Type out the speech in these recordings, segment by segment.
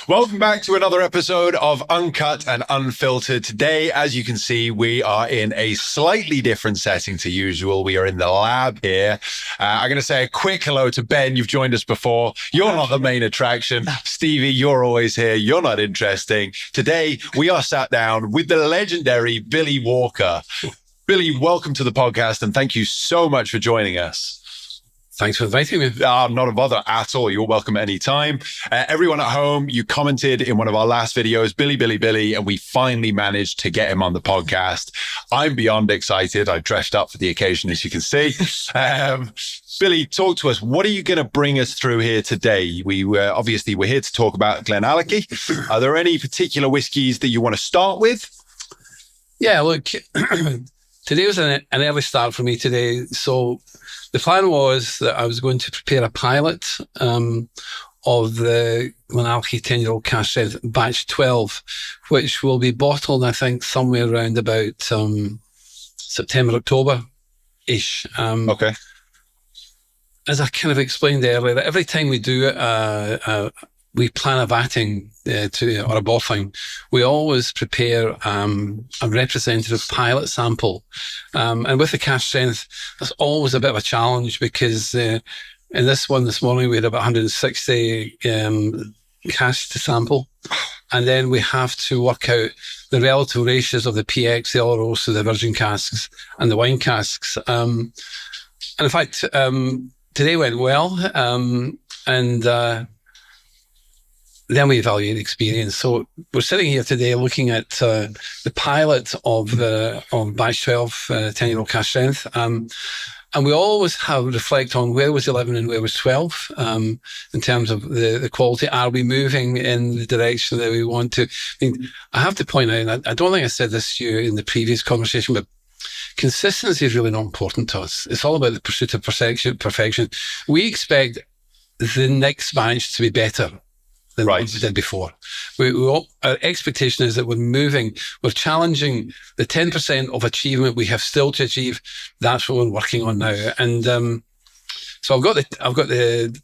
Welcome back to another episode of Uncut and Unfiltered. Today, as you can see, we are in a slightly different setting to usual. We are in the lab here. I'm going to say a quick hello to Ben. You've joined us before. You're not the main attraction. Stevie, you're always here. You're not interesting. Today, we are sat down with the legendary Billy Walker. Billy, welcome to the podcast, and thank you so much for joining us. Thanks for inviting me. Not a bother at all. You're welcome anytime. Everyone at home, you commented in one of our last videos, Billy, and we finally managed to get him on the podcast. I'm beyond excited. I dressed up for the occasion, as you can see. Billy, talk to us. What are you going to bring us through here today? We're here to talk about Glenallachie. Are there any particular whiskies that you want to start with? Yeah, look, today was an early start for me today. So the plan was that I was going to prepare a pilot of the Glenallachie 10-year-old cask strength batch 12, which will be bottled, I think, somewhere around about September, October-ish. Okay. As I kind of explained earlier, every time we do it, we plan a vatting or a bottling, we always prepare a representative pilot sample. And with the cask strength, that's always a bit of a challenge because in this one this morning, we had about 160 casks to sample. And then we have to work out the relative ratios of the PX, the LRO, so the virgin casks and the wine casks. And in fact, today went well. Then we evaluate experience. So we're sitting here today looking at the pilot of batch 12, 10-year-old cask strength. And we always reflect on where was 11 and where was 12 in terms of the quality. Are we moving in the direction that we want to? I mean, I have to point out, and I don't think I said this to you in the previous conversation, but consistency is really not important to us. It's all about the pursuit of perfection. We expect the next batch to be better than what we did before. Our expectation is that we're challenging the 10% of achievement we have still to achieve. That's what we're working on now. And so I've got the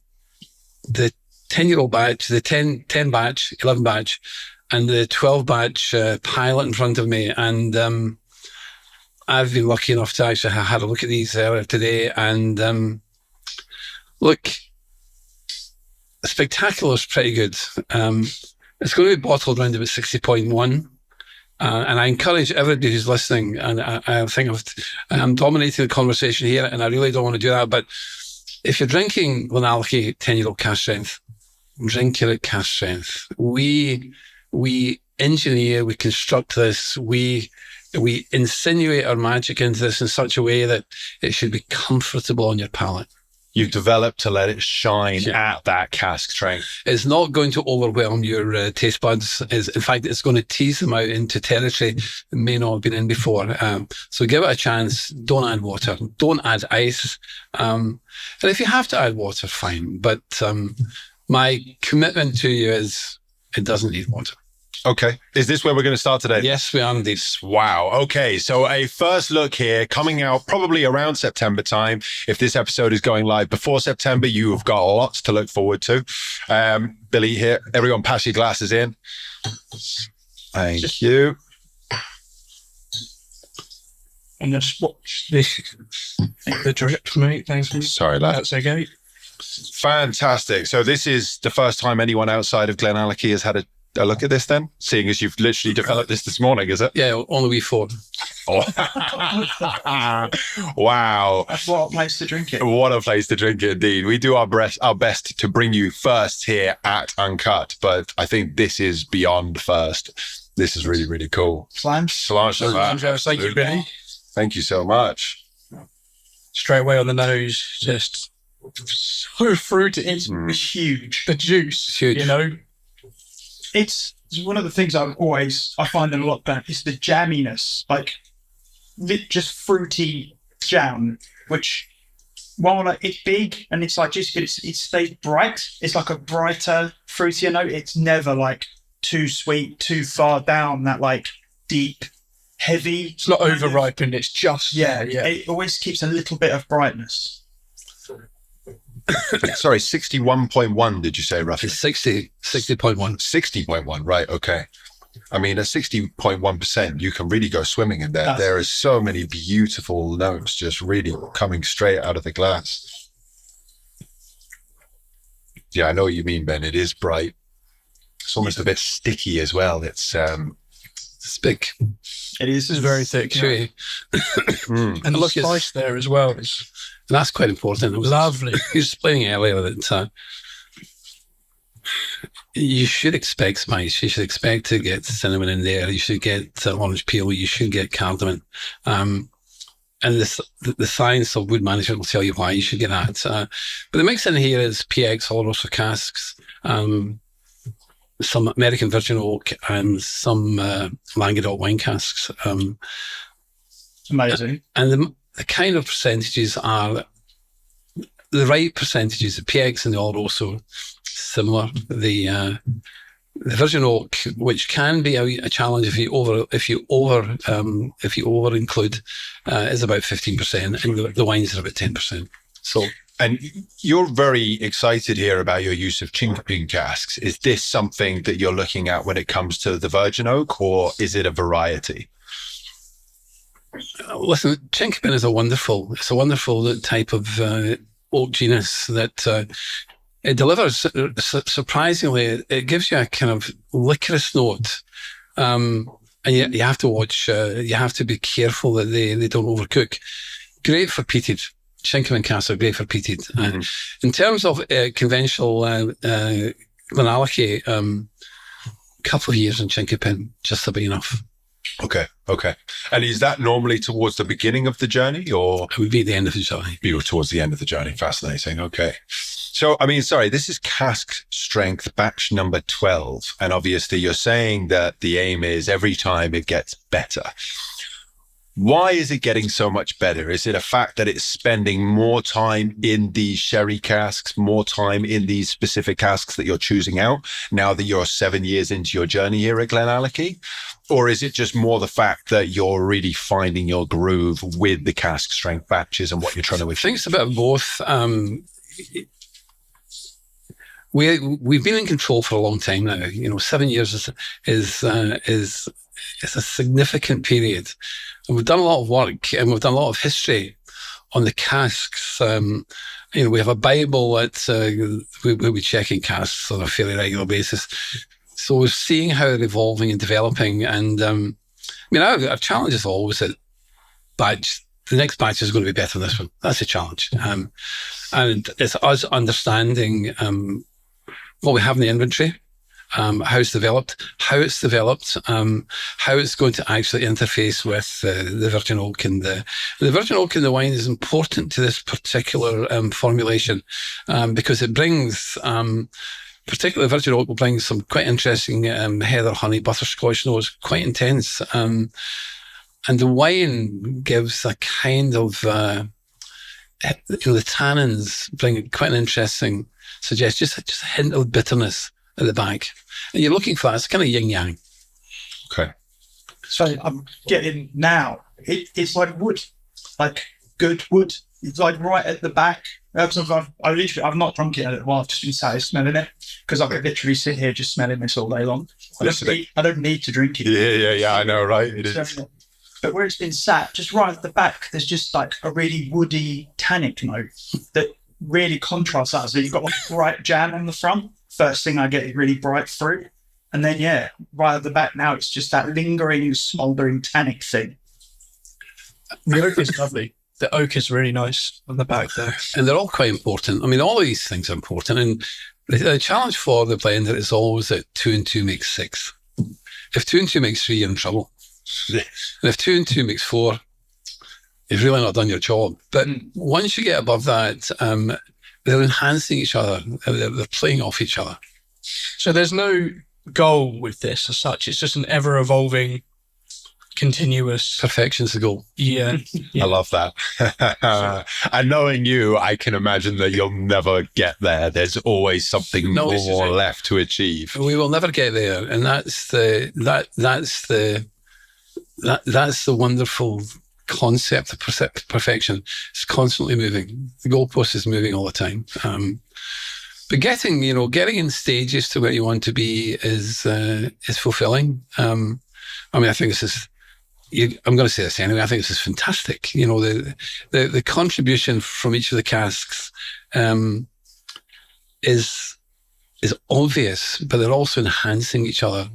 10-year-old batch, the 10 batch, 11 batch, and the 12 batch pilot in front of me. And I've been lucky enough to actually have a look at these earlier today. And look, Spectacular is pretty good. It's going to be bottled around about 60.1. And I encourage everybody who's listening, and I think I'm dominating the conversation here, and I really don't want to do that, but if you're drinking Glenallachie 10-year-old cask strength, drink it at cask strength. We engineer, we construct this, we insinuate our magic into this in such a way that it should be comfortable on your palate. You've developed to let it shine at that cask strength. It's not going to overwhelm your taste buds. In fact, it's going to tease them out into territory that may not have been in before. So give it a chance. Don't add water. Don't add ice. And if you have to add water, fine. But my commitment to you is it doesn't need water. Okay. Is this where we're going to start today? Yes, we are indeed. Wow. Okay. So a first look here, coming out probably around September time. If this episode is going live before September, you have got lots to look forward to. Billy here, everyone pass your glasses in. Thank you. And just watch the drip, mate. Thanks. Sorry, lad. That's okay. Fantastic. So this is the first time anyone outside of Glenallachie has had a look at this then, seeing as you've literally developed this morning, is it? Yeah, only we four. Oh. Wow. What a place to drink it. What a place to drink it, indeed. We do our best to bring you first here at Uncut, but I think this is beyond first. This is really, really cool. Thank you, Billy. Thank you so much. Straight away on the nose, just so fruity. It's huge. The juice, huge. You know. It's one of the things I find a lot better is the jamminess, like just fruity jam, which while it's big and it's like it stays bright. It's like a brighter, fruitier note. It's never like too sweet, too far down that like deep, heavy. It's not over-ripened. It's just yeah. It always keeps a little bit of brightness. Sorry, 61.1, did you say roughly? It's 60.1. 60.1, right, okay. I mean, at 60.1%, you can really go swimming in there. There is so many beautiful notes just really coming straight out of the glass. Yeah, I know what you mean, Ben. It is bright. It's almost a bit sticky as well. It's big. It is. It's very thick. Chewy. And the spice there as well. That's quite important. It was lovely. You were explaining earlier that you should expect spice. You should expect to get cinnamon in there. You should get orange peel. You should get cardamom. And the science of wood management will tell you why you should get that. But the mix in here is PX Oloroso casks, some American Virgin Oak, and some Languedoc wine casks. Amazing. And the kind of percentages are the right percentages. The PX and the Oloroso, similar. The Virgin Oak, which can be a challenge if you over include, is about 15%, and the wines are about 10%. So. And you're very excited here about your use of chinkapin casks. Is this something that you're looking at when it comes to the Virgin Oak, or is it a variety? Listen, chinkapin is a wonderful type of oak genus that it delivers surprisingly. It gives you a kind of licorice note, and you have to watch. You have to be careful that they don't overcook. Great for peated. Chinkapin casks are great for peated. In terms of conventional Glenallachie, couple of years in chinkapin, just about enough. Okay. And is that normally towards the beginning of the journey, or? It would be at the end of the journey. Be towards the end of the journey. Fascinating. Okay. So, I mean, sorry, this is cask strength batch number 12. And obviously you're saying that the aim is every time it gets better. Why is it getting so much better? Is it a fact that it's spending more time in these sherry casks, more time in these specific casks that you're choosing out now that you're 7 years into your journey here at Glenallachie? Or is it just more the fact that you're really finding your groove with the cask strength batches and what you're trying to achieve? I think it's a bit of both. We've been in control for a long time now. 7 years is a significant period. And we've done a lot of work, and we've done a lot of history on the casks. We have a Bible that we'll be checking casks on a fairly regular basis. So we're seeing how they're evolving and developing. And our challenge is always that the next batch is going to be better than this one. That's a challenge. And it's us understanding what we have in the inventory, how it's developed, how it's going to actually interface with the Virgin Oak. And the Virgin Oak in the wine is important to this particular formulation because it brings, particularly Virgin Oak will bring some quite interesting heather, honey, butterscotch notes, quite intense. And the wine gives a kind of, the tannins bring quite an interesting suggestion, just a hint of bitterness at the back. And you're looking for that. It's kind of yin-yang. Okay. So I'm getting now, it's like wood, like good wood. It's like right at the back. I've not drunk it in a while. I've just been sat here smelling it because I could literally sit here just smelling this all day long. I don't need to drink it. Yeah. I know, right? It is. But where it's been sat, just right at the back, there's just like a really woody tannic note that really contrasts that. So you've got like bright jam on the front. First thing I get is really bright fruit. And then, right at the back now, it's just that lingering, smouldering tannic thing. The oak is lovely. The oak is really nice on the back there. And they're all quite important. I mean, all of these things are important. And the challenge for the blender is always that 2 and 2 makes 6. If 2 and 2 makes 3, you're in trouble. And if 2 and 2 makes 4, you've really not done your job. But once you get above that, they're enhancing each other. They're playing off each other. So there's no goal with this as such. It's just an ever-evolving, continuous... Perfection's the goal. Yeah. I love that. And knowing you, I can imagine that you'll never get there. There's always something more left to achieve. We will never get there. And that's the wonderful concept of perfection is constantly moving. The goalpost is moving all the time. But getting in stages to where you want to be is fulfilling. I mean, I think this is. I'm going to say this anyway. I think this is fantastic. The contribution from each of the casks is obvious, but they're also enhancing each other.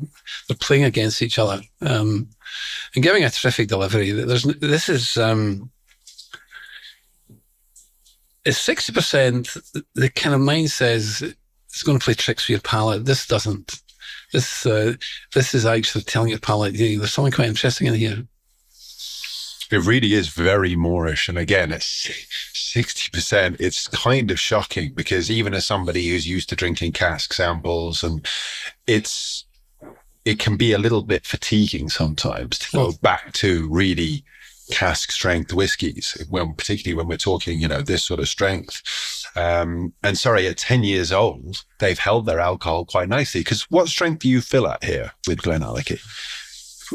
They're playing against each other and giving a terrific delivery. This is. It's 60%. The kind of mind says it's going to play tricks with your palate. This doesn't. This is actually telling your palate, there's something quite interesting in here. It really is very Moorish. And again, it's 60%. It's kind of shocking because even as somebody who's used to drinking cask samples, and it can be a little bit fatiguing sometimes to go back to really cask strength whiskies, particularly when we're talking, this sort of strength. And sorry, at 10 years old, they've held their alcohol quite nicely. Because what strength do you fill at here with Glenallachie?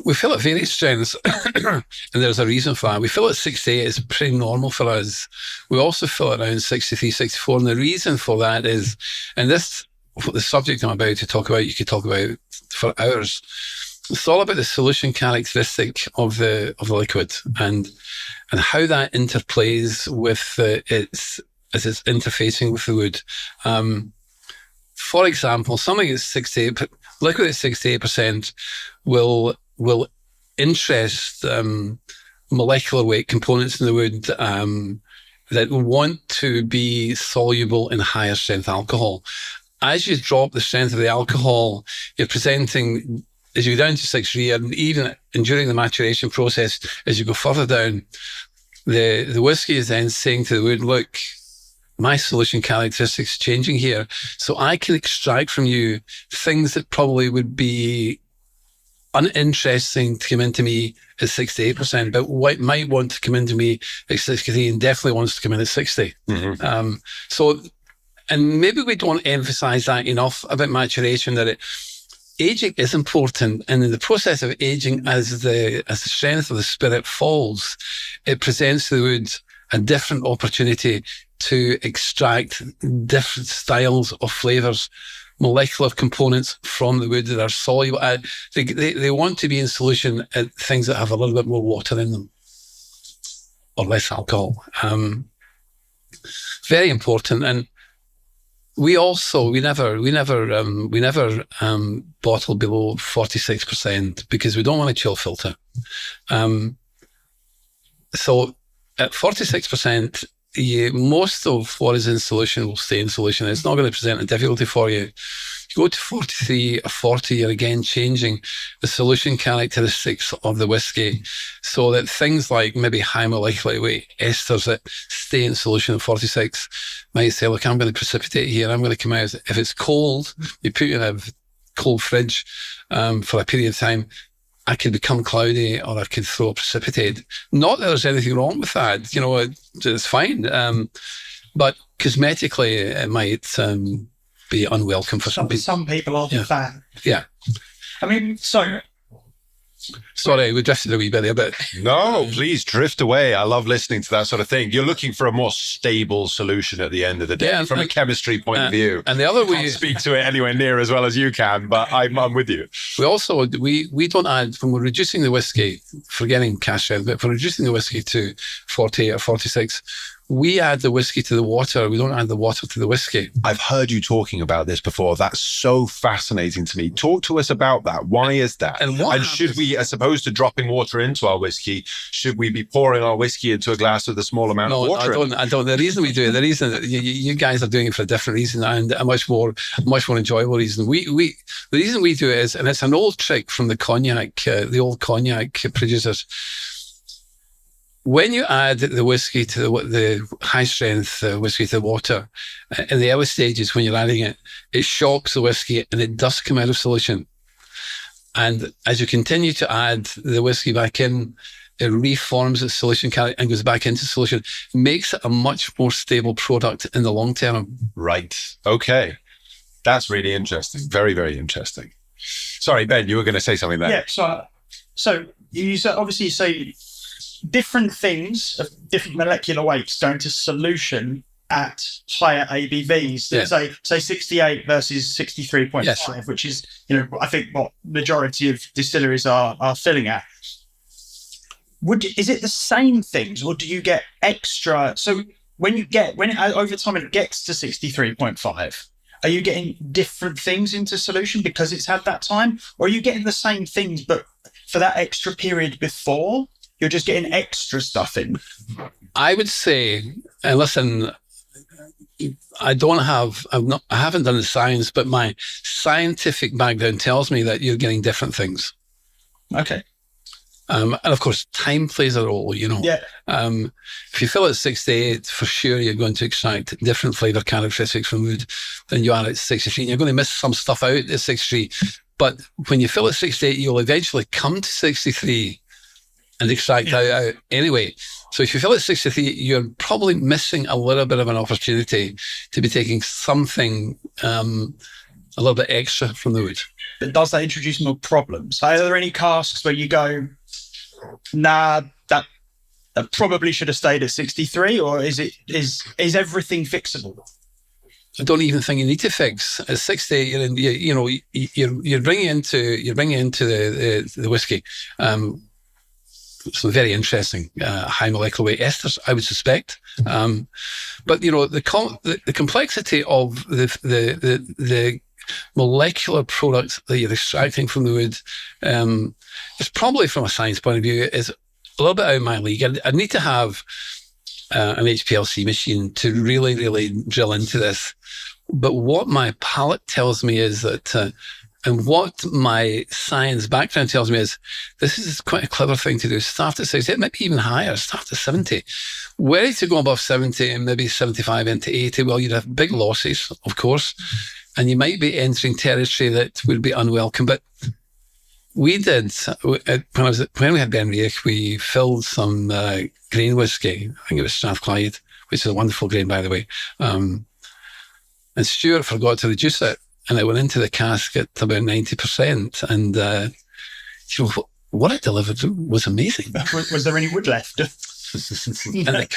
We fill at various strengths, and there's a reason for that. We fill at 68, it's pretty normal for us. We also fill at around 63, 64, and the reason for that is, and the subject I'm about to talk about, you could talk about for hours. It's all about the solution characteristic of the liquid and how that interplays with as it's interfacing with the wood. For example, something at 68, liquid at 68% will interest molecular weight components in the wood that want to be soluble in higher strength alcohol. As you drop the strength of the alcohol, you're presenting, as you go down to 6 and during the maturation process, as you go further down, the whiskey is then saying to the wood, look, my solution characteristics changing here, so I can extract from you things that probably would be uninteresting to come into me at 68%, but what might want to come into me at 63 and definitely wants to come in at 60. Mm-hmm. And maybe we don't emphasize that enough about maturation, that aging is important, and in the process of aging, as the strength of the spirit falls, it presents to the wood a different opportunity to extract different styles of flavors, molecular components from the wood that are soluble. They want to be in solution at things that have a little bit more water in them or less alcohol. Very important. And we never bottle below 46% because we don't want to chill filter. So at 46%, most of what is in solution will stay in solution. It's not going to present a difficulty for you. You go to 43 or 40, you're again changing the solution characteristics of the whiskey so that things like maybe high molecular weight esters that stay in solution at 46 might say, look, I'm going to precipitate here. I'm going to come out. If it's cold, you put it in a cold fridge for a period of time, I could become cloudy or I could throw a precipitate. Not that there's anything wrong with that. It's fine. But cosmetically, it might be unwelcome for some people. Some people aren't a fan. Yeah. I mean, so... Sorry, we drifted a wee bit there, but... No, please drift away. I love listening to that sort of thing. You're looking for a more stable solution at the end of the day, from a chemistry point of view. And the other way... I can't speak to it anywhere near as well as you can, but I'm with you. We also, we don't add, when we're reducing the whiskey, forgetting cask strength, but if we're reducing the whiskey to 48 or 46, we add the whiskey to the water. We don't add the water to the whiskey. I've heard you talking about this before. That's so fascinating to me. Talk to us about that. Why is that? And should we, as opposed to dropping water into our whiskey, should we be pouring our whiskey into a glass with a small amount of water? No, I don't. The reason we do it, the reason that you guys are doing it for a different reason and a much more enjoyable reason. The reason we do it is, and it's an old trick from the old cognac producers. When you add the whiskey to the high strength whiskey to the water, in the early stages when you're adding it, it shocks the whiskey and it does come out of solution. And as you continue to add the whiskey back in, it reforms its solution and goes back into solution, makes it a much more stable product in the long term. Right. Okay. That's really interesting. Very, very interesting. Sorry, Ben, you were going to say something there. Yeah. So you said, obviously you say different things of different molecular weights go into solution at higher ABVs. Yeah. Say 68 versus 63.5, Yes. which is, I think what majority of distilleries are filling at. Is it the same things, or do you get extra? So when over time it gets to 63.5, are you getting different things into solution because it's had that time, or are you getting the same things but for that extra period before you're just getting extra stuff in? I would say, and listen, I haven't done the science, but my scientific background tells me that you're getting different things. Okay. And of course, time plays a role, Yeah. If you fill at 68, for sure, you're going to extract different flavour characteristics from wood than you are at 63. You're going to miss some stuff out at 63. But when you fill at 68, you'll eventually come to 63 and extract out anyway. So if you fill at 63, you're probably missing a little bit of an opportunity to be taking something a little bit extra from the wood. But does that introduce more problems? Are there any casks where you go, nah, that probably should have stayed at 63, or is everything fixable? I don't even think you need to fix. At 60, you're bringing into the whiskey some very interesting high molecular weight esters, I would suspect. But the complexity of the molecular products that you're extracting from the wood is probably, from a science point of view, is a little bit out of my league. I'd need to have an HPLC machine to really, really drill into this. But what my palate tells me is that, and what my science background tells me is, this is quite a clever thing to do. Start at 60, maybe even higher, start at 70. Were to go above 70 and maybe 75 into 80, well, you'd have big losses, of course, and you might be entering territory that would be unwelcome. But we did, when we had Benriach, we filled some grain whiskey. I think it was Strathclyde, which is a wonderful grain, by the way. And Stuart forgot to reduce it, and it went into the cask at about 90%. And what it delivered was amazing. Was there any wood left? And the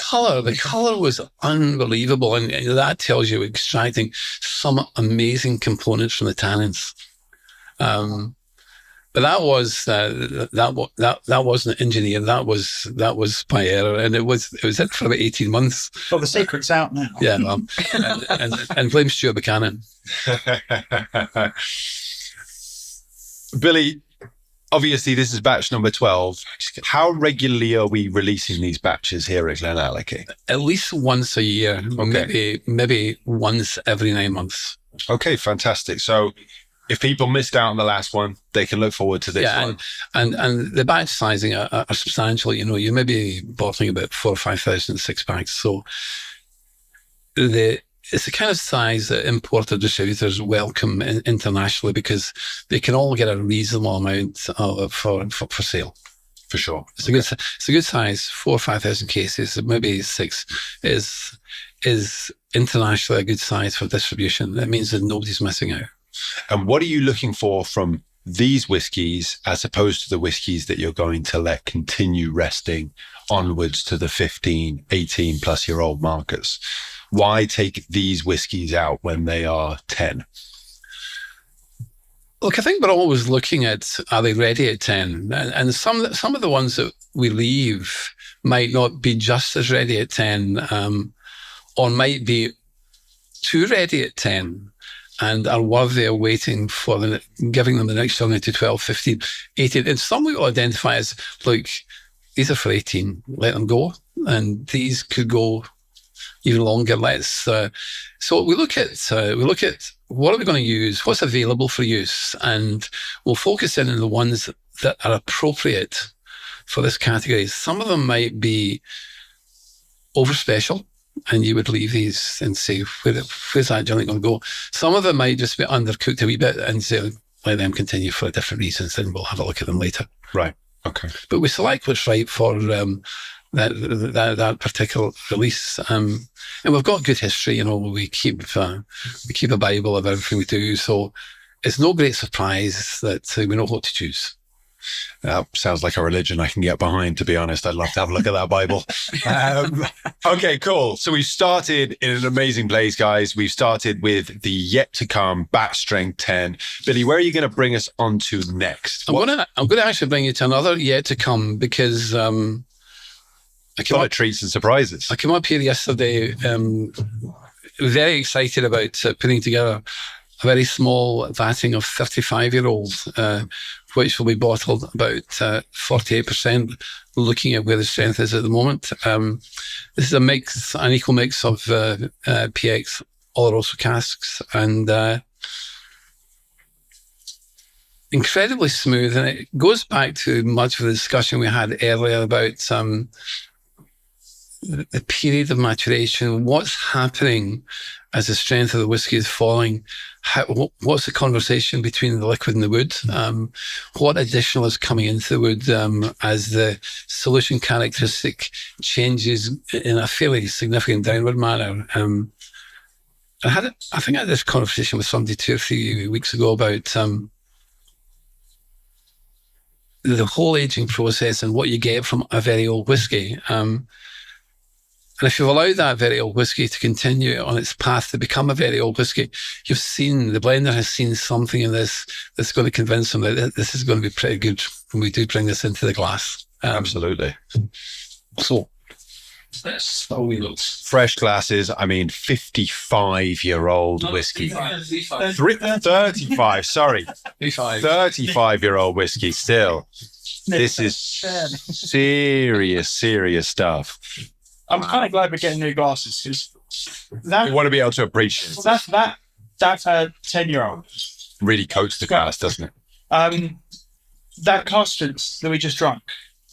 colour was unbelievable, and that tells you extracting some amazing components from the tannins. But that wasn't engineered. That was by error, and it was it for about 18 months. Well, the secret's out now. Yeah, and blame Stuart Buchanan. Billy, obviously this is batch number 12. How regularly are we releasing these batches here at Glenallachie? At least once a year, Okay. maybe once every 9 months. Okay, fantastic. So if people missed out on the last one, they can look forward to this one. And the batch sizing are substantial. You may be bottling about 4,000 or 5,000 six-packs. So it's the kind of size that importer distributors welcome internationally, because they can all get a reasonable amount for sale. For sure. It's a good size. 4,000 or 5,000 cases, maybe 6 is internationally a good size for distribution. That means that nobody's missing out. And what are you looking for from these whiskies as opposed to the whiskies that you're going to let continue resting onwards to the 15, 18 plus year old markers? Why take these whiskies out when they are 10? Look, I think we're always looking at, are they ready at 10? And some of the ones that we leave might not be just as ready at 10, or might be too ready at 10. And are worthy of waiting for giving them the next journey to 12, 15, 18. And some we will identify as, look, these are for 18, let them go. And these could go even longer. So we look at what are we going to use, what's available for use, and we'll focus in on the ones that are appropriate for this category. Some of them might be over special, and you would leave these and say, where's that journey going to go? Some of them might just be undercooked a wee bit and say, let them continue for different reasons, and we'll have a look at them later. Right. Okay. But we select what's right for that particular release. And we've got good history, we keep a Bible of everything we do. So it's no great surprise that we know what to choose. Sounds like a religion I can get behind, to be honest. I'd love to have a look at that Bible. Okay, cool. So we've started in an amazing place, guys. We've started with the yet to come batch strength 10. Billy, where are you going to bring us on to next? I'm going to actually bring you to another yet to come, because I came up treats and surprises. I came up here yesterday, very excited about putting together a very small vatting of 35-year-old, which will be bottled about 48%, looking at where the strength is at the moment. This is an equal mix of PX Oloroso casks, and incredibly smooth. And it goes back to much of the discussion we had earlier about the period of maturation, what's happening as the strength of the whiskey is falling. What's the conversation between the liquid and the wood? What additional is coming into the wood as the solution characteristic changes in a fairly significant downward manner? I think I had this conversation with somebody 2 or 3 weeks ago about the whole aging process and what you get from a very old whiskey. And if you've allowed that very old whiskey to continue on its path to become a very old whiskey, the blender has seen something in this that's going to convince them that this is going to be pretty good when we do bring this into the glass. Absolutely. So that's how we look. Fresh glasses, 55-year-old whiskey. 35, sorry. 35-year-old whiskey still. This is serious stuff. I'm kind of glad we're getting new glasses, because we want to be able to appreciate that's a 10-year-old. Really coats the glass, doesn't it? That custard that we just drank,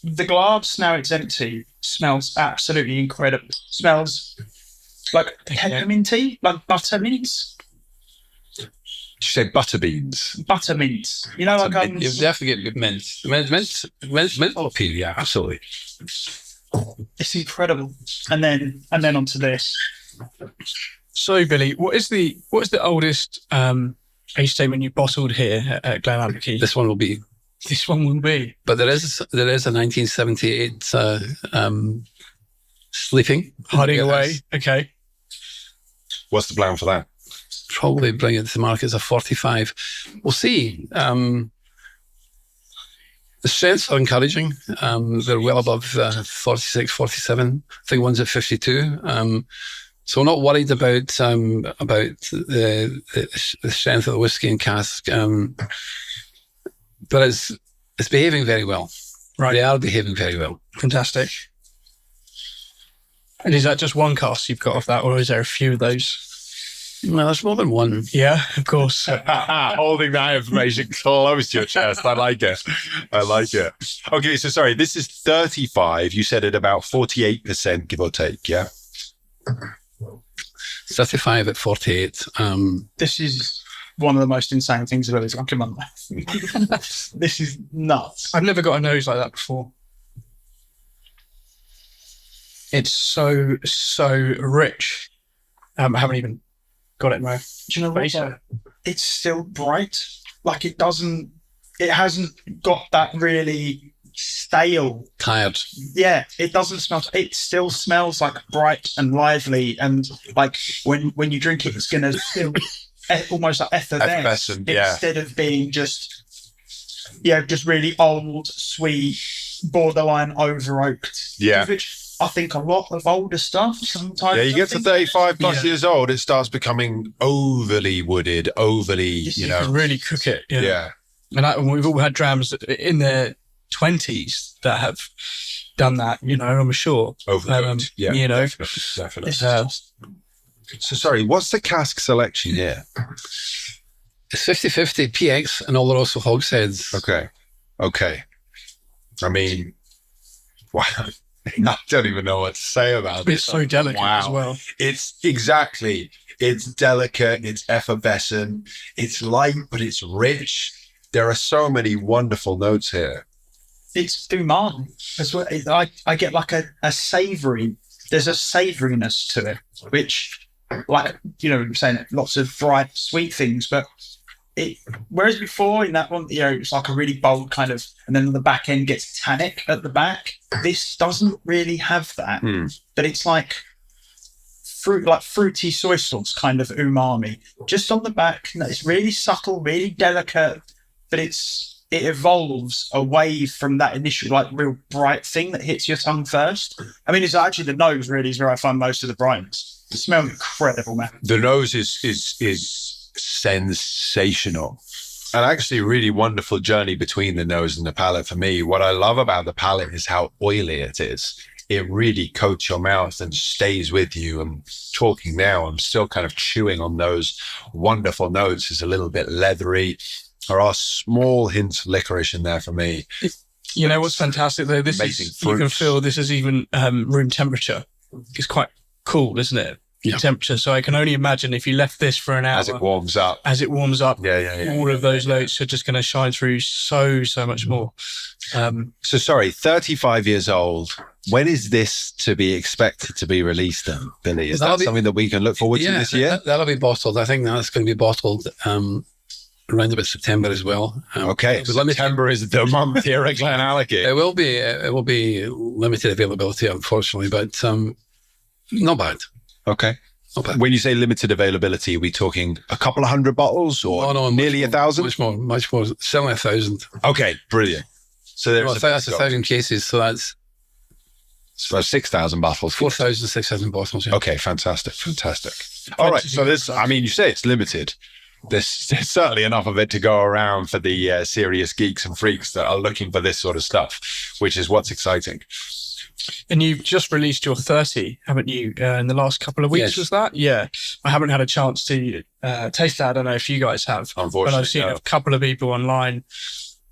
the glass, now it's empty, smells absolutely incredible. Smells like pepperminty, like buttermint. Did you say butterbeans? Buttermint. You know, like you definitely get good mint. Mint will appeal, yeah, absolutely. It's incredible. And then onto this. So, Billy, what is the oldest age statement you bottled here at Glenallachie? This one will be. But there is a 1978 sleeping. Hiding away. Okay. What's the plan for that? Probably bring it to market as a 45. We'll see. The strengths are encouraging. They're well above 46, 47. I think one's at 52. So we're not worried about the strength of the whiskey and cask. But it's behaving very well. Right. They are behaving very well. Fantastic. And is that just one cask you've got off that, or is there a few of those? Well, there's more than one. Yeah, of course. Holding that information close to your chest. I like it. Okay, so sorry, this is 35. You said at about 48%, give or take, yeah? 35 at 48. This is one of the most insane things I've ever drunk in my life. This is nuts. I've never got a nose like that before. It's so rich. I haven't even got it, Mo. Do you know what? It's still bright. Like it hasn't got that really stale. Tired. Yeah, it doesn't smell. It still smells like bright and lively, and like when you drink it, it's going to feel almost like effervescent instead of being just really old, sweet, borderline over oaked. Yeah. Which I think a lot of older stuff sometimes. Yeah, you get to 35 plus years old, it starts becoming overly wooded, you can really cook it. Yeah. And we've all had drams in their 20s that have done that, I'm sure. Overcooked, yeah. Definitely. So sorry, what's the cask selection here? It's 50-50 PX and Oloroso hogsheads. Okay. Wow. I don't even know what to say about this. It's so delicate as well. It's delicate, it's effervescent, it's light, but it's rich. There are so many wonderful notes here. It's umami as well. I get like a savoury, there's a savouriness to it, which, like, I'm saying lots of bright, sweet things, but whereas before in that one, it's like a really bold kind of, and then the back end gets tannic at the back. This doesn't really have that. But it's like fruity soy sauce kind of umami. Just on the back, it's really subtle, really delicate, but it evolves away from that initial like real bright thing that hits your tongue first. I mean, it's actually the nose really is where I find most of the brightness. It smells incredible, man. The nose is sensational. And actually a really wonderful journey between the nose and the palate for me. What I love about the palate is how oily it is. It really coats your mouth and stays with you. I'm talking now, I'm still kind of chewing on those wonderful notes. It's a little bit leathery. There are small hints of licorice in there for me. You know what's fantastic though? This Amazing is, you can feel this is even room temperature. It's quite cool, isn't it? Yeah. Temperature. So I can only imagine if you left this for an hour. As it warms up. Yeah. All of those notes are just going to shine through so much more. So sorry, 35 years old. When is this to be expected to be released then, Billy? Is that something that we can look forward to this year? That'll be bottled. I think that's going to be bottled around about September as well. Okay, September is the month here at Glenallachie. It will be limited availability, unfortunately, but not bad. Okay. When you say limited availability, are we talking a couple of hundred bottles or nearly 1,000? Much more, selling 1,000. Okay, brilliant. So there's that's 1,000 cases, so that's 6,000 bottles. 4,000, 6,000 bottles. Yeah. Okay, fantastic. All right, so this, I mean, you say it's limited. There's certainly enough of it to go around for the serious geeks and freaks that are looking for this sort of stuff, which is what's exciting. And you've just released your 30, haven't you, in the last couple of weeks, Yes. Was that? Yeah. I haven't had a chance to taste that. I don't know if you guys have. Unfortunately, but I've seen a couple of people online.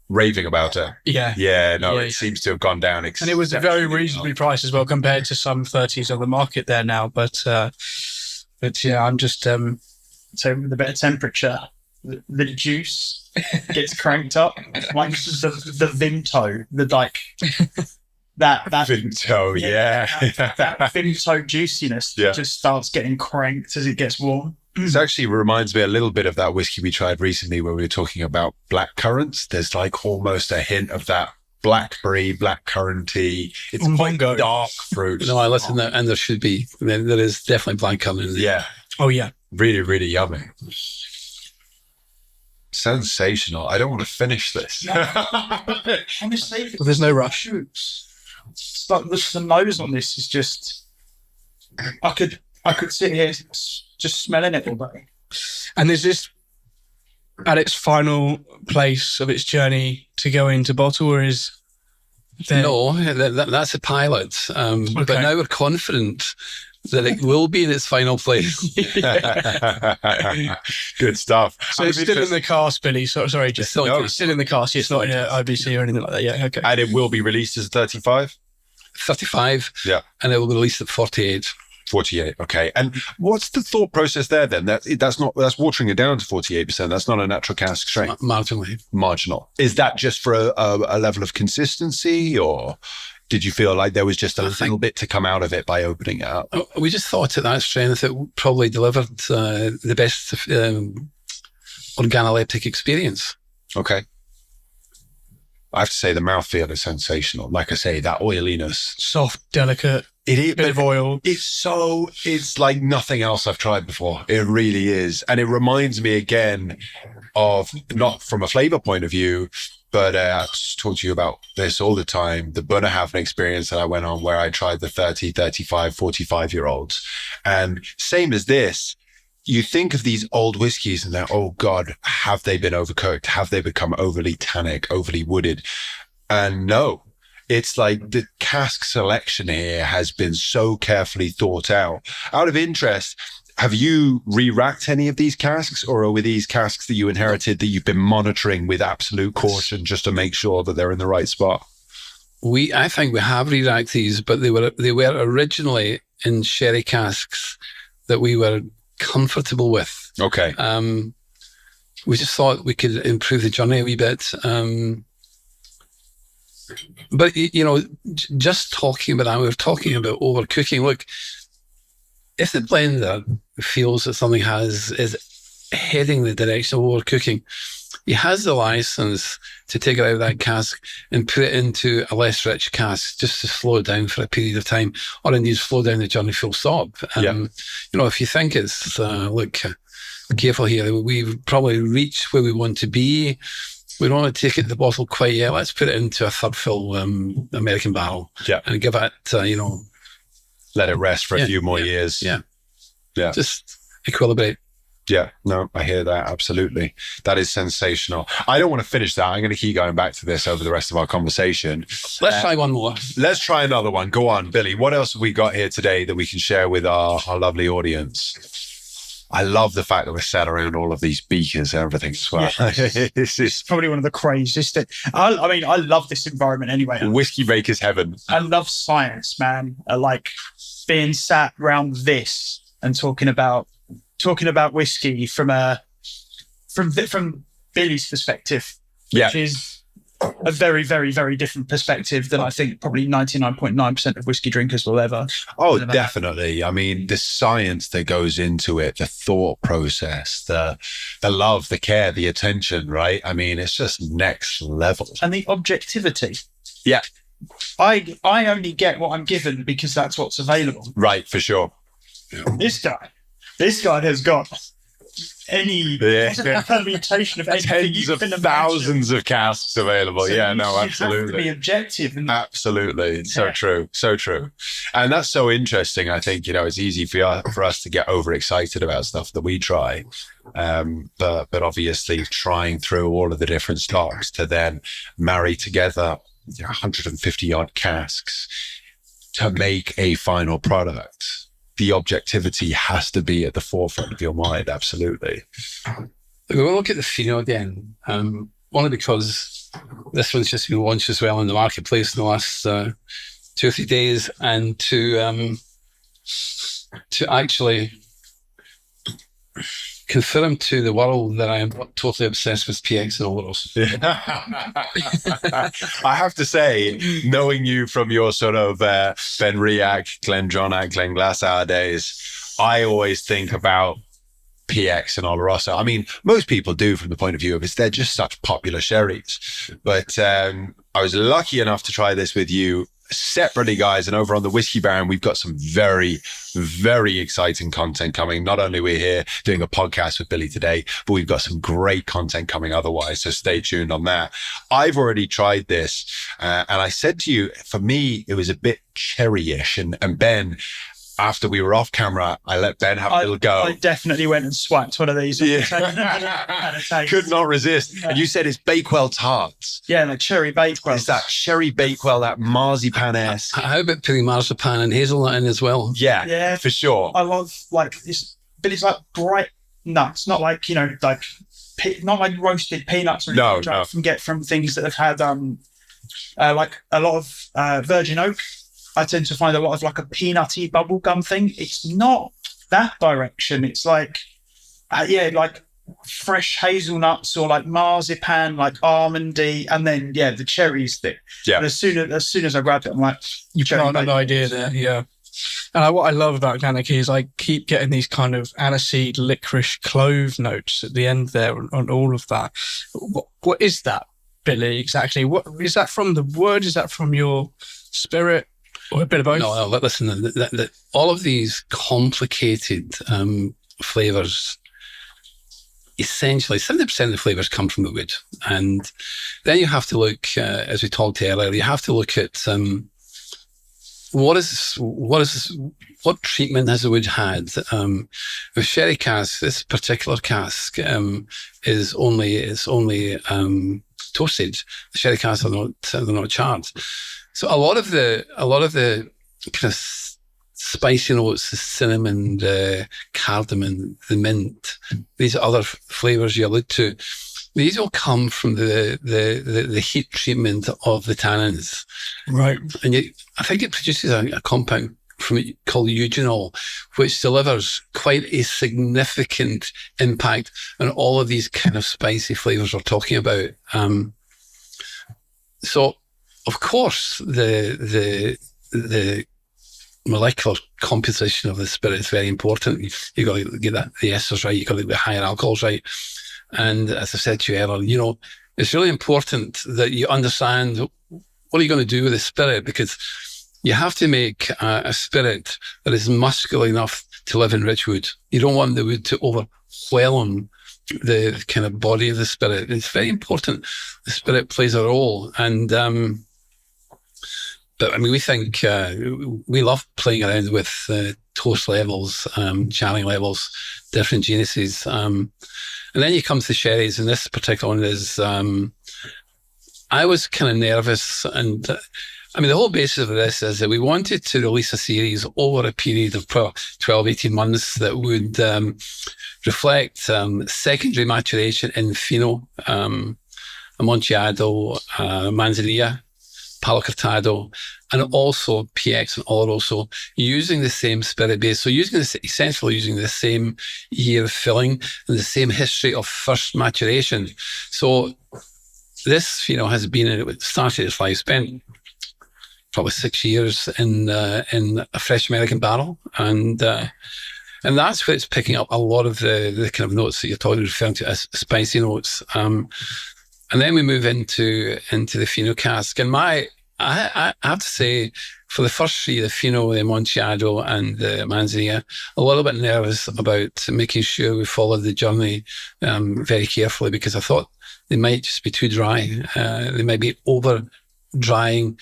Raving about it. Yeah. It seems to have gone down. And it was very reasonably priced as well compared to some 30s on the market there now. But yeah, I'm just... So with a bit of temperature, the juice gets cranked up. Like the Vimto, that Vimto, that Vimto juiciness just starts getting cranked as it gets warm. This actually reminds me a little bit of that whiskey we tried recently where we were talking about black currants. There's like almost a hint of that blackberry, blackcurranty. It's quite dark fruit. No, I listen, and there should be. There is definitely black currant in there. Yeah. Oh, yeah. Really, really yummy. Sensational. I don't want to finish this. Honestly, Well, there's no rush. it's like the nose on this is just. I could sit here just smelling it all day. And is this at its final place of its journey to go into bottle, or is there... No, that's a pilot. But now we're confident that it will be in its final place. Good stuff. So it's still in the cast, Billy. Sorry, just It's still in the cast. It's not in an IBC or anything like that. Yeah, okay. And it will be released as 35? 35. Yeah. And it will be released at 48. 48. Okay. And what's the thought process there then? That's watering it down to 48%. That's not a natural cask strength. Marginally. Marginal. Is that just for a level of consistency, or did you feel like there was just a little bit to come out of it by opening it up? We just thought at that strength it probably delivered the best organoleptic experience. Okay. I have to say the mouthfeel is sensational. Like I say, that oiliness. Soft, delicate, bit of oil. It's like nothing else I've tried before. It really is. And it reminds me again of, not from a flavor point of view, but I talk to you about this all the time, the Bunnahavn experience that I went on where I tried the 30, 35, 45-year-olds. And same as this, you think of these old whiskies and that, oh God, have they been overcooked? Have they become overly tannic, overly wooded? And no, it's like the cask selection here has been so carefully thought out. Out of interest, have you re-racked any of these casks, or are these casks that you inherited that you've been monitoring with absolute caution just to make sure that they're in the right spot? I think we have re-racked these, but they were originally in sherry casks that we were comfortable with. Okay. We just thought we could improve the journey a wee bit. But, just talking about that, we were talking about overcooking. Look, if the blender feels that something is heading the direction of overcooking, he has the license to take it out of that cask and put it into a less rich cask just to slow it down for a period of time, or indeed slow down the journey full stop. If you think it's, look, careful here, we've probably reached where we want to be. We don't want to take it to the bottle quite yet. Let's put it into a third fill American barrel and give it, let it rest for a few more years. Yeah. Just equilibrate. Yeah, no, I hear that. Absolutely. That is sensational. I don't want to finish that. I'm going to keep going back to this over the rest of our conversation. Let's try one more. Let's try another one. Go on, Billy. What else have we got here today that we can share with our lovely audience? I love the fact that we're sat around all of these beakers and everything as well. It's probably one of the craziest. I love this environment anyway. Whiskey maker's heaven. I love science, man. I like being sat around this and talking about whiskey from Billy's perspective, which is a very, very, very different perspective than I think probably 99.9% of whiskey drinkers will ever. Oh, definitely. I mean, the science that goes into it, the thought process, the love, the care, the attention, right? I mean, it's just next level. And the objectivity. Yeah. I only get what I'm given because that's what's available. Right, for sure. This guy has got any permutation of anything. Tens of thousands of casks available. So absolutely. Have to be objective. Absolutely. So true. So true. And that's so interesting. I think, it's easy for us to get overexcited about stuff that we try. But obviously trying through all of the different stocks to then marry together 150 odd casks to make a final product. The objectivity has to be at the forefront of your mind. Absolutely. We'll look at the Fino again. Only because this one's just been launched as well in the marketplace in the last 2 or 3 days, and to actually confirm to the world that I am not totally obsessed with PX and Oloroso. I have to say, knowing you from your sort of Ben Riach, Glen Jonach, Glen Glassow days, I always think about PX and Oloroso. I mean, most people do from the point of view of they're just such popular sherries. But I was lucky enough to try this with you separately, guys, and over on the Whiskey Baron, we've got some very, very exciting content coming. Not only are we here doing a podcast with Billy today, but we've got some great content coming otherwise, so stay tuned on that. I've already tried this, and I said to you, for me, it was a bit cherry-ish, and Ben, after we were off camera, I let Ben have a little go. I definitely went and swapped one of these. Could not resist. Yeah. And you said it's Bakewell tarts. Yeah, like cherry Bakewell. It's that cherry Bakewell, that marzipan-esque. How about putting marzipan and hazelnut in as well? Yeah, for sure. I love this, but it's like bright nuts, not like not like roasted peanuts or anything. No. I can get from things that have had like a lot of virgin oak. I tend to find a lot of like a peanutty bubblegum thing. It's not that direction. It's like, like fresh hazelnuts or like marzipan, like almondy, and then the cherries thing. Yeah. And as soon as I grabbed it, I'm like, you got an idea there, yeah. And what I love about Glenallachie is I keep getting these kind of aniseed, licorice, clove notes at the end there on all of that. What is that, Billy? Exactly. What is that from the wood? Is that from your spirit? Or a bit of both? No, listen, all of these complicated flavours, essentially 70% of the flavours come from the wood. And then you have to look, as we talked earlier, you have to look at what treatment has the wood had? With sherry cask, this particular cask is only toasted. The sherry casks they're not charred. So a lot of the kind of spicy notes, the cinnamon, the cardamom, the mint, these other flavors you allude to, these all come from the heat treatment of the tannins. Right. And I think it produces a compound from it called eugenol, which delivers quite a significant impact on all of these kind of spicy flavors we're talking about. So, of course, the molecular composition of the spirit is very important. You've got to get the esters right. You've got to get the higher alcohols right. And as I said to you earlier, it's really important that you understand what are you going to do with the spirit, because you have to make a spirit that is muscular enough to live in rich wood. You don't want the wood to overwhelm the kind of body of the spirit. It's very important. The spirit plays a role. And, but I mean, we think, we love playing around with toast levels, charring levels, different genuses. And then you come to the sherries, and this particular one is, I was kind of nervous. And I mean, the whole basis of this is that we wanted to release a series over a period of 12, 18 months that would reflect secondary maturation in Fino, Amontillado, Manzanilla, Palo Cortado, and also PX and Oro. So using the same spirit base. So essentially using the same year of filling and the same history of first maturation. So this, has been, it started its lifespan probably 6 years in a fresh American barrel. And that's where it's picking up a lot of the kind of notes that you're referring to as spicy notes. And then we move into the Fino cask. And I have to say, for the first three, the Fino, the Amontillado, and the Manzanilla, a little bit nervous about making sure we followed the journey very carefully, because I thought they might just be too dry. They might be over drying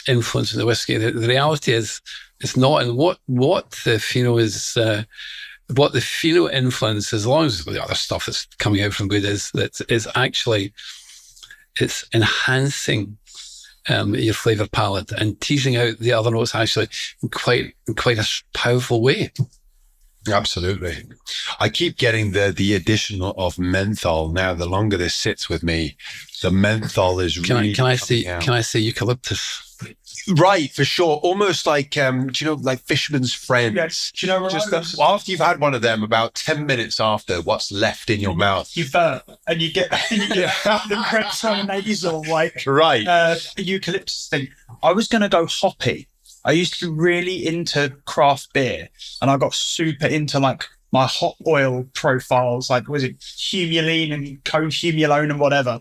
influence in the whiskey. The reality is, it's not. And what the Fino is, what the Fino influence, as long as the other stuff that's coming out from good, is actually, it's enhancing your flavour palette and teasing out the other notes actually in quite a powerful way. Absolutely. I keep getting the addition of menthol. Now, the longer this sits with me, the menthol is really Can I say eucalyptus? Right, for sure. Almost like, like Fisherman's Friends. Yes. Do you know what Just after you've had one of them, about 10 minutes after, what's left in your mouth? You burp, and you get the Crepes nasal, right. Eucalyptus thing. I was going to go hoppy. I used to be really into craft beer, and I got super into my hop oil profiles, was it humulene and co-humulone and whatever.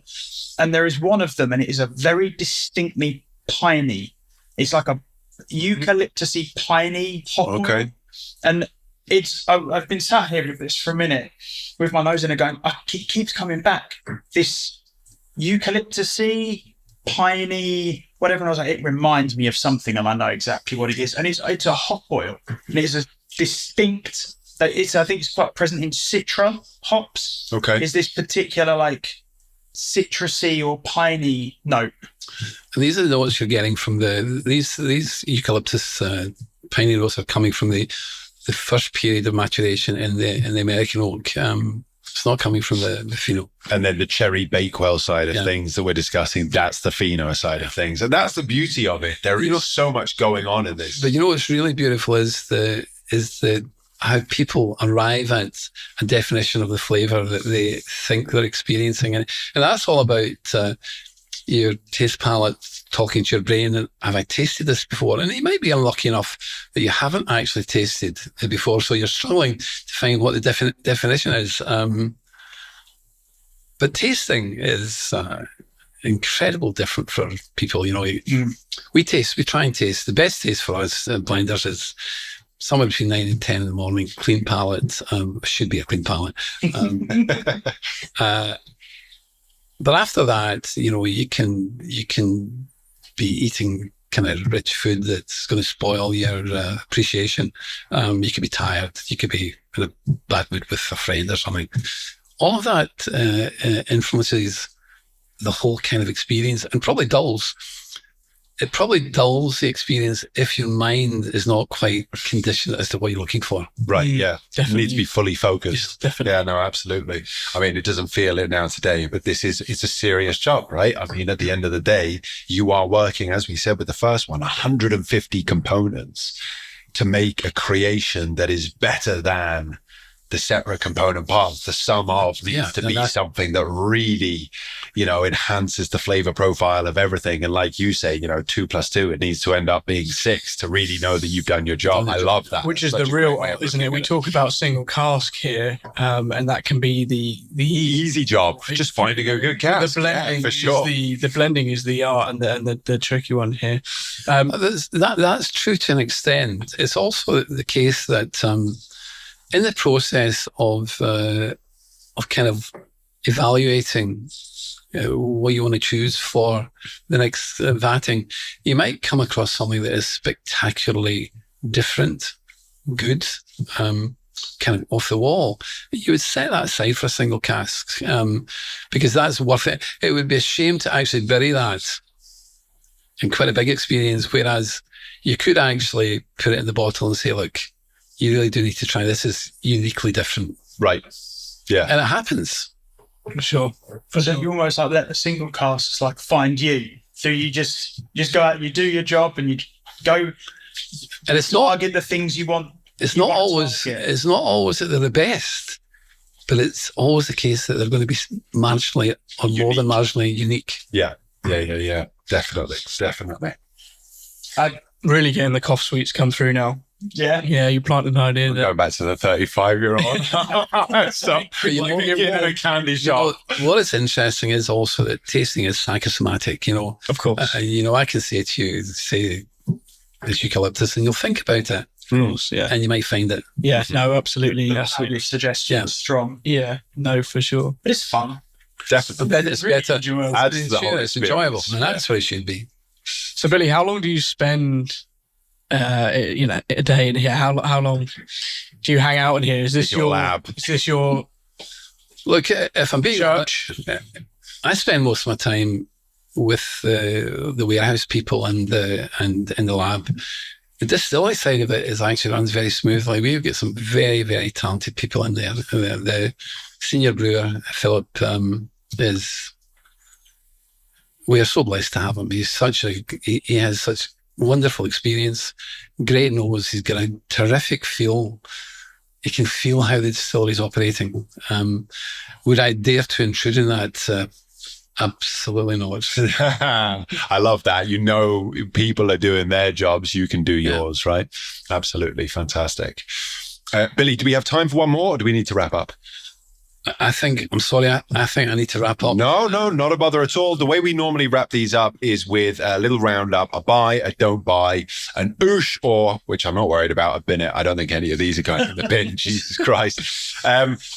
And there is one of them, and it is a very distinctly piney. It's like a eucalyptusy piney hot oil. Okay. And I've been sat here with this for a minute with my nose in it going, it keeps coming back. This eucalyptusy, piney, whatever. And I was like, it reminds me of something, and I know exactly what it is. And it's a hop oil. And it's a distinct, I think it's quite present in Citra hops. Okay. Is this particular citrusy or piney note. And these are the notes you're getting from these eucalyptus piney notes are coming from the first period of maturation in the American oak. It's not coming from the Fino. And then the cherry Bakewell side of things that we're discussing, that's the Fino side of things. And that's the beauty of it. There is so much going on in this. But what's really beautiful is how people arrive at a definition of the flavour that they think they're experiencing. And that's all about your taste palette talking to your brain. And have I tasted this before? And you might be unlucky enough that you haven't actually tasted it before, so you're struggling to find what the definition is. But tasting is incredible different for people. We try and taste. The best taste for us blinders is somewhere between 9 and 10 in the morning. Clean palate, should be a clean palate. But after that, you can be eating kind of rich food that's going to spoil your appreciation. You could be tired. You could be in a bad mood with a friend or something. All of that influences the whole kind of experience, and probably dulls. It probably dulls the experience if your mind is not quite conditioned as to what you're looking for. Right, yeah. Definitely. You need to be fully focused. Yes, definitely. Yeah, no, absolutely. I mean, it doesn't feel it now today, but it's a serious job, right? I mean, at the end of the day, you are working, as we said with the first one, 150 components to make a creation that is better than the separate component parts, the sum of needs to be something that really, enhances the flavor profile of everything. And like you say, 2 + 2, it needs to end up being 6 to really know that you've done your job. I love that. Which is the real art, isn't it? We talk about single cask here, and that can be the easy job. Just finding a good cask. The blending, for sure. The blending is the art and the tricky one here. That's true to an extent. It's also the case that in the process of kind of evaluating what you want to choose for the next vatting, you might come across something that is spectacularly different, good, kind of off the wall. You would set that aside for a single cask because that's worth it. It would be a shame to actually bury that in quite a big experience, whereas you could actually put it in the bottle and say, look, you really do need to try this. Is uniquely different. Right. Yeah. And it happens. For sure. For sure. You almost like let the single casks like find you. So you just go out, you do your job, and you go. And it's not get the things you want. It's not always that they're the best, but it's always the case that they're going to be marginally or more than marginally unique. Yeah. Definitely. Really getting the cough sweets come through now. Yeah, you planted an idea. Going back to the 35-year-old. So, a candy shop. What is interesting is also that tasting is psychosomatic, Of course. I can say to you, say this eucalyptus, and you'll think about it. Yeah. And you might find it. Yeah, no, absolutely. Suggestion strong. Yeah, no, for sure. But it's fun. Definitely. But it's better. It's enjoyable. And that's what it should be. So, Billy, how long do you spend a day in here? How long do you hang out in here? Is this your lab? Is this your look? If I'm being church? I spend most of my time with the warehouse people and in the lab. The distillery side of it is actually runs very smoothly. We've got some very, very talented people in there. The senior brewer, Philip, we are so blessed to have him. He has such wonderful experience, great nose. He's got a terrific feel. You can feel how the distillery is operating. Would I dare to intrude in that? Absolutely not. I love that. People are doing their jobs. You can do yours, right? Absolutely. Fantastic. Billy, do we have time for one more or do we need to wrap up? I think I need to wrap up. No, not a bother at all. The way we normally wrap these up is with a little roundup, a buy, a don't buy, an oosh, or, which I'm not worried about, a bin it. I don't think any of these are going in the bin. Jesus Christ.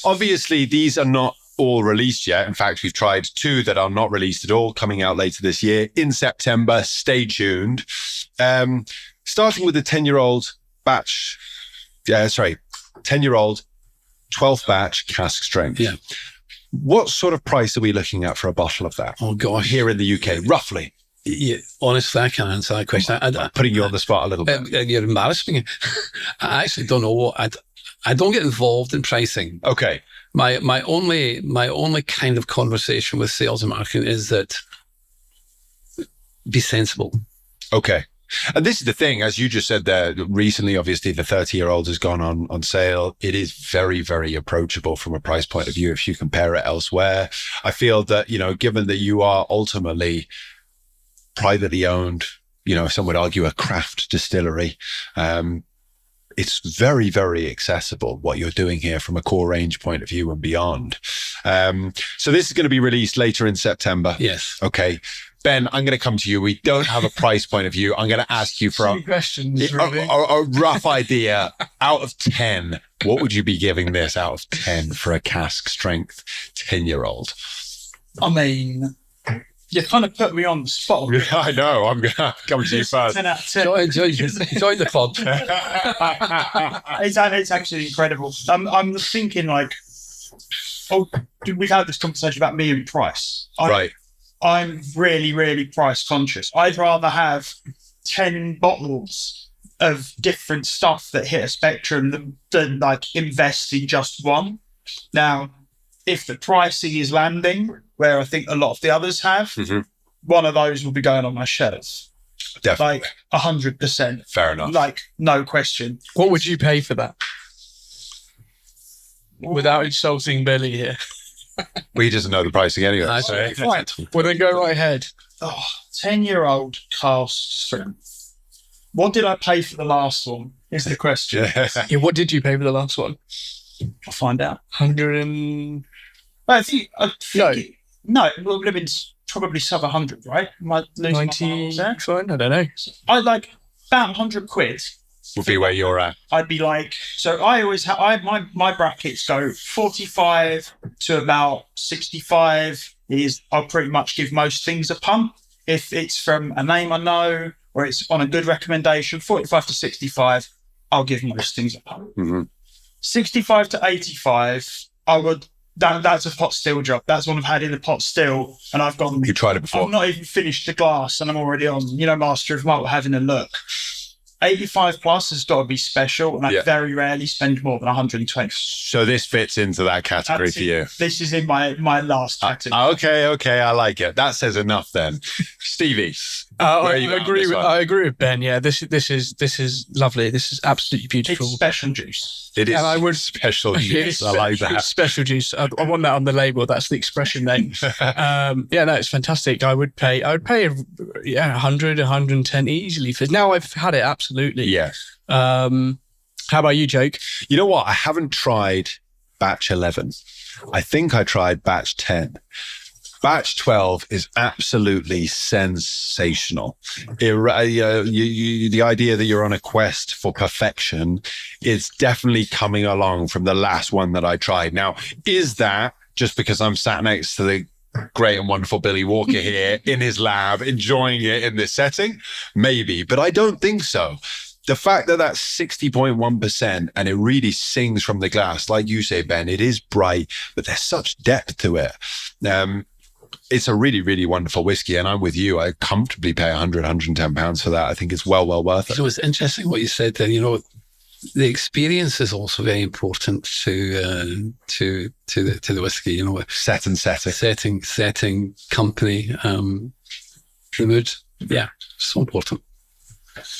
Obviously, these are not all released yet. In fact, we've tried 2 that are not released at all, coming out later this year in September. Stay tuned. Starting with the 10-year-old batch. 10-year-old 12th batch cask strength. Yeah. What sort of price are we looking at for a bottle of that? Oh gosh, here in the UK, roughly. Yeah, honestly, I can't answer that question. I'm putting you on the spot a little bit. You're embarrassing me. I actually don't know. I don't get involved in pricing. Okay. My only kind of conversation with sales and marketing is that be sensible. Okay. And this is the thing, as you just said there, recently, obviously, the 30-year-old has gone on sale. It is very, very approachable from a price point of view if you compare it elsewhere. I feel that, given that you are ultimately privately owned, some would argue a craft distillery, it's very, very accessible what you're doing here from a core range point of view and beyond. So this is going to be released later in September. Yes. Okay. Ben, I'm going to come to you. We don't have a price point of view. I'm going to ask you for a rough idea. Out of 10, what would you be giving this out of 10 for a cask strength 10-year-old? I mean, you kind of put me on the spot. Yeah, I know. I'm going to come to you first. 10 out of 10. Join the club. It's actually incredible. I'm thinking we've had this conversation about me and price. Right. I'm really, really price conscious. I'd rather have 10 bottles of different stuff that hit a spectrum than invest in just one. Now, if the pricing is landing where I think a lot of the others have, one of those will be going on my shelf. Definitely. 100%. Fair enough. No question. What would you pay for that? without insulting Billy here. We doesn't know the pricing anyway. That's so- right. Right. Well, then go right ahead. 10-year-old cask strength. What did I pay for the last one? Is the question. Yeah, what did you pay for the last one? I'll find out. 100 and... I think No. it would have been probably sub 100, right? Am I losing my 90... marbles there? Fine, I don't know. I like about 100 quid. Would be where you're at. I'd be like, so I always have, my brackets go 45 to about 65 is, I'll pretty much give most things a pump. If it's from a name I know, or it's on a good recommendation, 45 to 65, I'll give most things a pump. Mhm. 65 to 85, I would, that's a pot still job. That's one I've had in the pot still, and I've gone, You tried it before. I've not even finished the glass, and I'm already on, Master of Malt, having a look. 85 plus has got to be special, and I very rarely spend more than 120. So this fits into that category That's for you. This is in my last category. Okay, I like it. That says enough then. Stevie, I where are you at on agree. this one? I agree with Ben. Yeah, this is lovely. This is absolutely beautiful. It's special juice. It is And I would- special It juice. is I like It's that. special juice. I want that on the label. That's the expression name. Yeah, no, it's fantastic. I would pay 100, 110 easily for. Now I've had it, absolutely. Yeah. How about you, Jake? You know what? I haven't tried batch 11. I think I tried batch 10. Batch 12 is absolutely sensational. The idea that you're on a quest for perfection is definitely coming along from the last one that I tried. Now, is that just because I'm sat next to the great and wonderful Billy Walker here in his lab, enjoying it in this setting? Maybe, but I don't think so. The fact that that's 60.1% and it really sings from the glass, like you say, Ben, it is bright, but there's such depth to it. It's a really, really wonderful whiskey, and I'm with you. I comfortably pay 100, 110 pounds for that. I think it's well worth it. It's interesting what you said there. The experience is also very important to the whiskey. Set and setting. setting, company, the mood. Yeah, so important.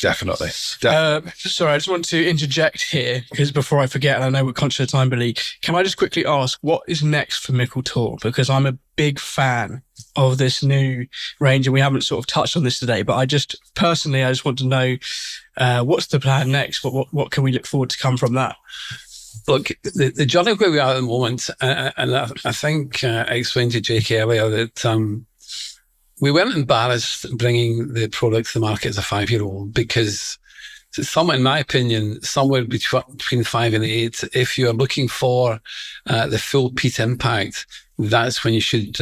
Definitely. Sorry, I just want to interject here because before I forget, and I know we're conscious of time, Billy, can I just quickly ask what is next for Mickle Tour? Because I'm a big fan of this new range, and we haven't sort of touched on this today. But I just want to know what's the plan next? What can we look forward to come from that? Look, the journey where we are at the moment, and I think I explained to Jake earlier that we weren't embarrassed bringing the product to the market as a 5-year-old because, in my opinion, somewhere between 5 and 8, if you're looking for the full peat impact, that's when you should.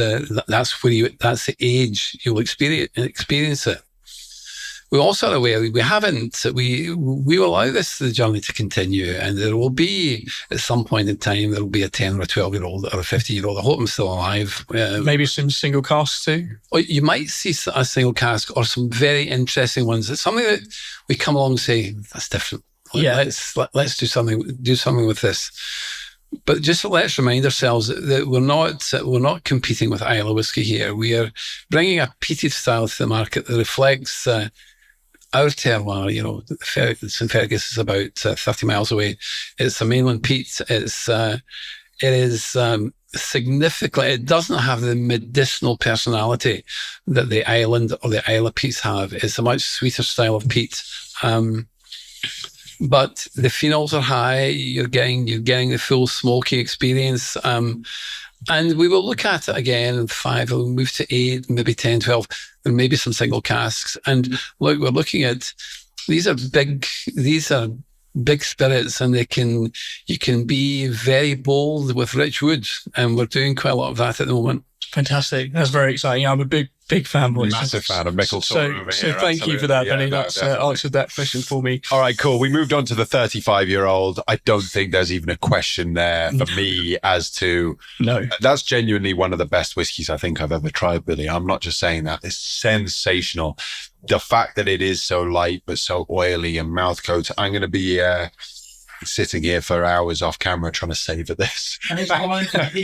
That's the age you'll experience it. We're also aware we will allow the journey to continue, and there will be at some point in time there will be a 10 or a 12-year-old or a 50-year-old. I hope I'm still alive. Maybe some single casks too. Or you might see a single cask or some very interesting ones. It's something that we come along and say that's different. Let's do something with this. But just let's remind ourselves that we're not competing with Islay whiskey here. We are bringing a peated style to the market that reflects our terroir. St Fergus is about 30 miles away. It's a mainland peat. It is significantly. It doesn't have the medicinal personality that the island or the Islay peats have. It's a much sweeter style of peat. But the phenols are high. You're getting the full smoky experience. And we will look at it again in 5, we'll move to 8, maybe 10, 12, and maybe some single casks. And look, we're looking at, these are big spirits, and you can be very bold with rich wood. And we're doing quite a lot of that at the moment. Fantastic. That's very exciting. I'm a big fan, boys. Massive fan of Mickle Tour. So thank you for that, Benny. That's answered that question for me. All right, cool. We moved on to the 35-year-old. I don't think there's even a question there for me as to... No. That's genuinely one of the best whiskies I think I've ever tried, Billy. I'm not just saying that. It's sensational. The fact that it is so light but so oily and mouth coat. I'm going to be sitting here for hours off camera trying to savour this. And it's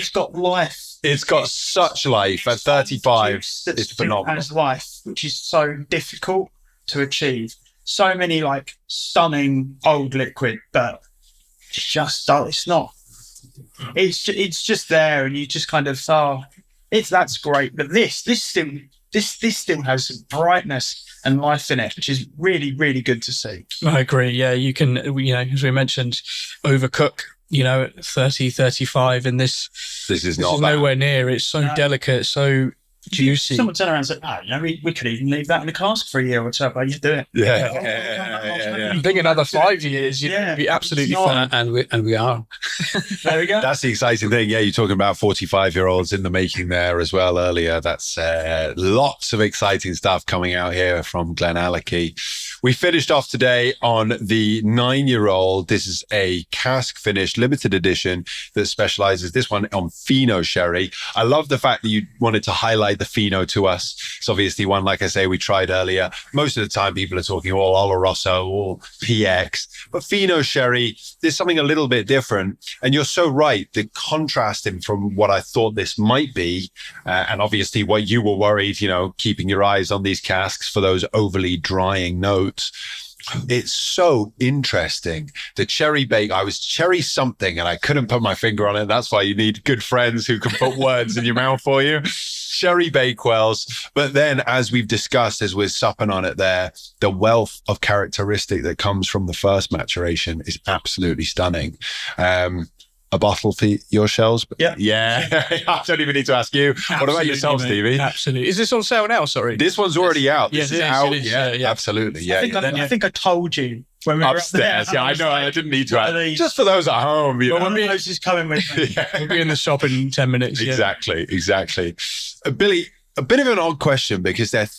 got life. It's got such life. At 35, it's phenomenal. Has life, which is so difficult to achieve. So many stunning old liquid, but it's not. it's just there, and you just kind of that's great. But this still has some brightness and life in it, which is really, really good to see. I agree. Yeah, you can, as we mentioned, overcook, at 30, 35, and this is nowhere near. It's so delicate, so juicy. Someone turn around and say, we could even leave that in the cask for a year or two, but you do it. Yeah. I think another 5 years, you'd be absolutely fine. And we are. There we go. That's the exciting thing. Yeah, you're talking about 45-year-olds in the making there as well earlier. That's lots of exciting stuff coming out here from Glenallachie. We finished off today on the 9-year-old. This is a cask finish limited edition that specializes, this one, on Fino sherry. I love the fact that you wanted to highlight the Fino to us. It's obviously one, like I say, we tried earlier. Most of the time people are talking all Oloroso, all PX, but Fino sherry, there's something a little bit different. And you're so right. The contrasting from what I thought this might be, and obviously what you were worried, keeping your eyes on these casks for those overly drying notes. It's so interesting. The cherry bake, I was cherry something and I couldn't put my finger on it. That's why you need good friends who can put words in your mouth for you. Cherry Bakewells. But then, as we've discussed, as we're supping on it there, the wealth of characteristic that comes from the first maturation is absolutely stunning. A bottle for your shells? Yeah. I don't even need to ask you. Absolutely, what about yourself, Stevie? Absolutely. Is this on sale now? Sorry. This one's already out. This is out. Yeah, absolutely. Yeah. I think I told you when we were upstairs. I know. I didn't need to ask. Just for those at home. When we is coming with me. We'll be in the shop in 10 minutes. Exactly. Billy, a bit of an odd question because they're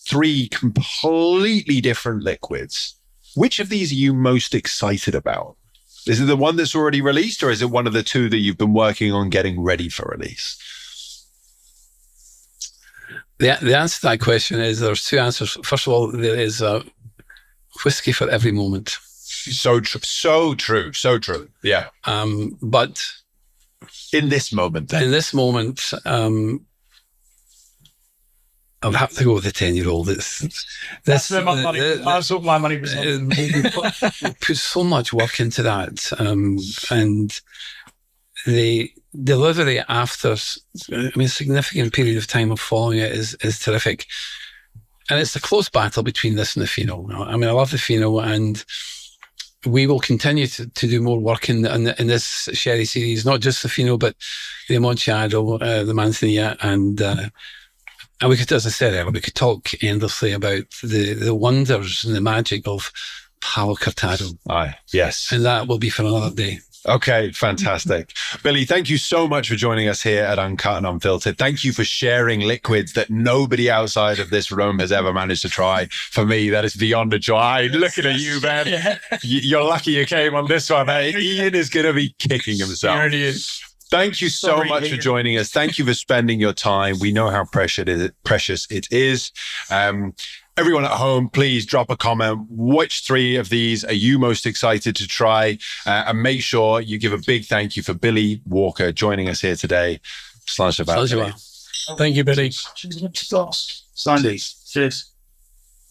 3 completely different liquids. Which of these are you most excited about? Is it the one that's already released, or is it one of the 2 that you've been working on getting ready for release? The answer to that question is there's 2 answers. First of all, there is a whiskey for every moment. So true. Yeah. But in this moment, I'll have to go with the 10-year-old. That's where my money. That's what my money was on. We put so much work into that, and the delivery after a significant period of time of following it is terrific. And it's a close battle between this and the Fino. I love the Fino, and we will continue to do more work in this sherry series, not just the Fino, but the Amontillado, the Manzanilla, and we could, as I said earlier, we could talk endlessly about the wonders and the magic of Palo Cortado. Aye, yes. And that will be for another day. Okay, fantastic. Billy, thank you so much for joining us here at Uncut and Unfiltered. Thank you for sharing liquids that nobody outside of this room has ever managed to try. For me, that is beyond a joy. Looking at you, man. Yeah. You're lucky you came on this one. Hey, Ian is going to be kicking himself. He really is. Thank you so much for joining us. Thank you for spending your time. We know how precious it is. Everyone at home, please drop a comment. Which 3 of these are you most excited to try? And make sure you give a big thank you for Billy Walker joining us here today. Thank you, Billy. Cheers.